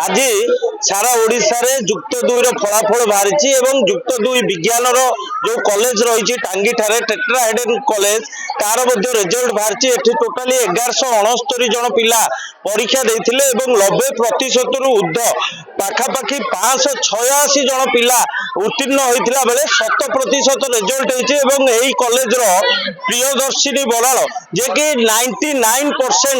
आज सारा ओडिशा रे युक्त 2 रो फलाफल बाहरी एवं युक्त 2 विज्ञान रो जो कॉलेज रही टांगी ठारे टेट्राहेड्रन कॉलेज तार मध्य रिजल्ट बाहरी। एठी टोटाली 1169 जन पिला परीक्षा देथिले एवं 90% रु ऊर्ध्व पाखापाखि 586 जन पिला उत्तीर्ण होइथिला बेले 100% रिजल्ट होइछि एवं एही कॉलेज रो प्रियदर्शिनी बराल जे कि 99%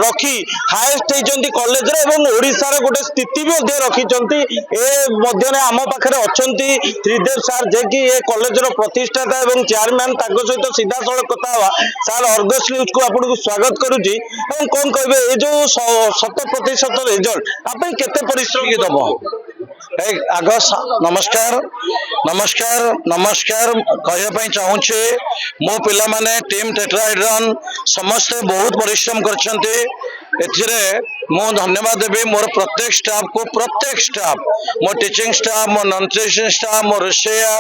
रखी हाईएस्ट होइचंती कॉलेज रे एवं ओडिसा रे गोटे स्थिति मध्ये रखिचंती। ए मध्ये ने आम पाखरे अछंती त्रिदेव सर जे कि ए कॉलेज रो प्रतिष्ठाता एवं चेयरमैन ताको सहित सीधा सळख कथा हवा। सर अर्गस न्यूज को आपन को स्वागत करूची एवं कोन कहबे ए जो 100% रिजल्ट आपन केते परिश्रम के दबो। आग नमस्कार नमस्कार नमस्कार कहवाई चाहूचे मो पिला माने टीम टेट्राहेड्रन समस्ते बहुत परिश्रम करछन्ते। एथिरे मो धन्यवाद देबे मोर प्रत्येक स्टाफ मो टीचिंग स्टाफ मो नॉन टीचिंग स्टाफ मो रोषेया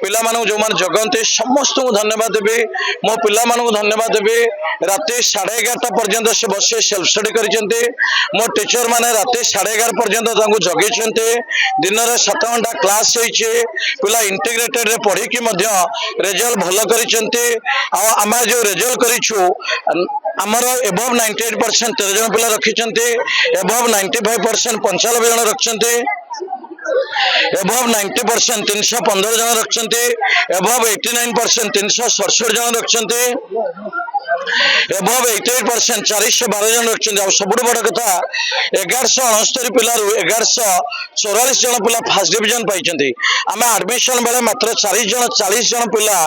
पिला मानु जो मान जगन्ते समस्त को धन्यवाद देबे। मो पिला मानु धन्यवाद देबे राते 11:30 पर्यंत से बसे सेल्फ स्टडी करिसेंते। मो टीचर माने राते 11:30 पर्यंत तांको जगेछन्ते। दिन रे 7 घंटा क्लास होइछे पिला इंटीग्रेटेड रे पढ़ी कि मध्य रिजल्ट भलो करिसेंते। आ आमा जो रिजल्ट करिछु आमर एबव 98% 13 जन पिला रखिचन्ते एबव 95% 95 जन रखिचन्ते एबव 90% 315 जन रखिचन्ते एबव 89% 367 जन रखिचन्ते एबव 88% 412 जन रखिचन्ते। सबुठ बड़ कथा 1169 पिला 1144 जन पिला फर्स्ट डिवीजन पाइचन्ते। आमे एडमिशन बेले मात्र 40 जन पिला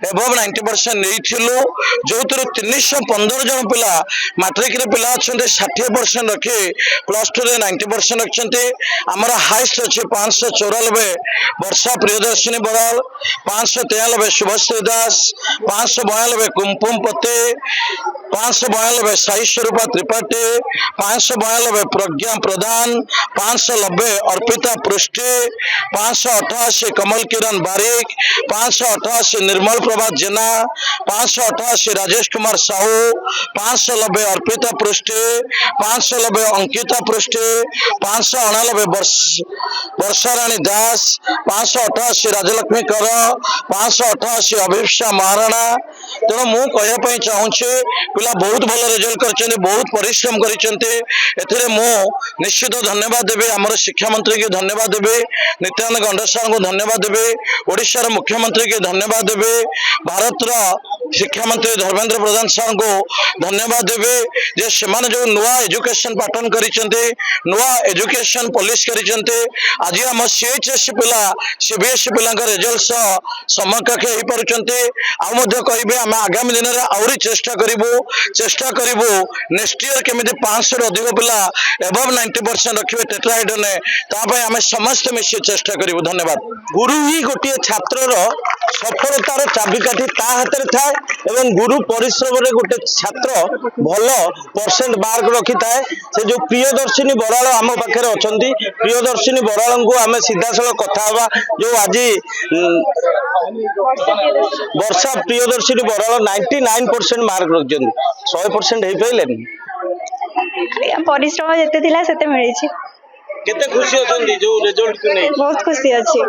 एबव 90% नेइथिलु जोतर 315 जन पिला मैट्रिक रे पिला अछन्ते 60% रखे प्लस 2 रे 90% रखिचन्ते। हमर हाईएस्ट अछि 594 वर्षा प्रियदर्शिनी बराल 593 शुभश्री दास 592 कुमकुम पते 592 साई स्वरूपा त्रिपाठी 592 प्रज्ञा प्रधान 590 अर्पिता पृष्टि 588 कमल किरण बारिक 588 निर्मल प्रभात जेना 588 राजेश कुमार साहू 590 अर्पिता पृष्टि 590 अंकिता पृष्टि 589 वर्षा रानी दास 588 राजलक्ष्मी कर 588 अभिषा महाराणा। तेणु मु कहवाई चाहूचे पिला बहुत भल रिजल्ट कर बहुत परिश्रम कर निश्चित धन्यवाद देवे आमर शिक्षा मंत्री के धन्यवाद देवे नित्यानंद गंडा सार को धन्यवाद देवे ओडिशार मुख्यमंत्री के धन्यवाद देवे भारत शिक्षा मंत्री धर्मेंद्र प्रधान सार को धन्यवाद देवे जे सेमाने जो नुआ एजुकेशन पैटर्न करिसेंते नुआ एजुकेशन पॉलिश करिसेंते। आज आम सीएचएससी पिला सीबीएसई पिला रिजल्ट समकक्ष हो पारुचंते। आ मध्य कहबे आम आगामी दिन में आउरी चेष्टा करिबु नेक्स्ट ईयर केमिति 500 अधिक पिला एबव 90% रखिबे टेट्राहेड्रन तापय आम समस्त मिसी चेष्टा करिबु। धन्यवाद। गुरु ही गोटे छात्रर सफलतार चाबिकाठी ता हाथ में थाए एवं गुरु परिश्रम रे गोटे छात्र भल परसेंट मार्क रखी थाए। से जो प्रियदर्शिनी बराल आम पाखे अछंती प्रियदर्शिनी बराल को आम सीधा साल कथा हवा जो आज वर्षा प्रियदर्शिनी बराल 99% मार्क रखिछन 100% हे पाइलेन परिश्रम जते थिला सेते मिलिछि। केते खुशी अछंती जो रिजल्ट को नै बहुत खुशी अछि।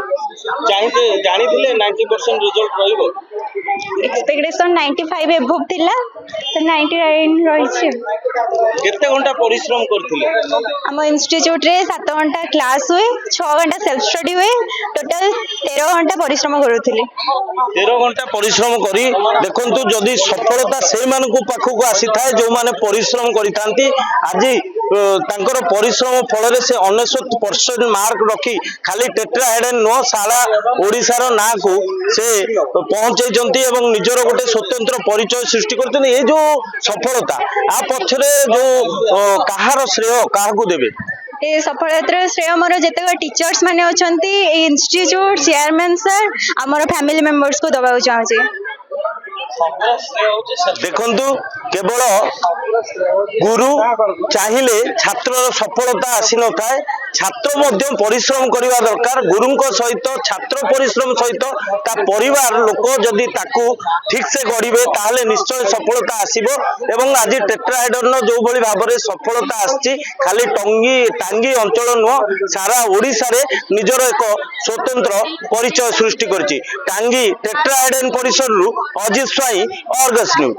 चाहिए जानी थिले 90% रिजल्ट रहिबो एक्सपेक्टेशन 95 एबव थिला तो 99 रहिछि। केते घंटा परिश्रम करथिले हम इंस्टीट्यूट रे 7 घंटा क्लास हुए 6 घंटा सेल्फ स्टडी हुए टोटल 13 घंटा परिश्रम करूथिले। 13 घंटा परिश्रम करी देखंतु जदी सफलता से मानकु पाखकु आसी थाए जो माने परिश्रम करितांती आज तांकर परिश्रम फल रे से 99% मार्क रखी खाली टेट्राहेड्रन नो सारा ओडिसा रो ना को से पहुंचै जंती एवं निजर गोटे स्वतंत्र परिचय सृष्टि करते। ये जो सफलता आ पछरे जो कहार श्रेय काहाकू देबे ए सफलतार श्रेय मोर जेते टीचर्स माने अछंती इंस्टीट्यूट चेयरमैन सर हमर फैमिली मेंबर्स को दबाउ चाहूची। देखंतु केवल गुरु चाहिए छात्र सफलता आसी न थाए ଛାତ୍ର ମଧ୍ୟ ପରିଶ୍ରମ କରିବା ଦରକାର। ଗୁରୁଙ୍କ ସହିତ ଛାତ୍ର ପରିଶ୍ରମ ସହିତ ତା ପରିବାର ଲୋକ ଯଦି ତାକୁ ଠିକ ସେ ଗଢିବେ ତାହେଲେ ନିଶ୍ଚୟ ସଫଳତା ଆସିବ। ଏବଂ ଆଜି ଟେଟ୍ରାହେଡ୍ରନ ଯୋଉ ଭଳି ଭାବରେ ସଫଳତା ଆସିଛି ଖାଲି ଟାଙ୍ଗୀ ଅଞ୍ଚଳ ନୁହଁ ସାରା ଓଡ଼ିଶାରେ ନିଜର ଏକ ସ୍ୱତନ୍ତ୍ର ପରିଚୟ ସୃଷ୍ଟି କରିଛି। ଟାଙ୍ଗୀ ଟେଟ୍ରାହେଡ୍ରନ ପରିସରରୁ ଅଜିତ ସ୍ୱାଇଁ, ଅର୍ଗସ ନ୍ୟୁଜ।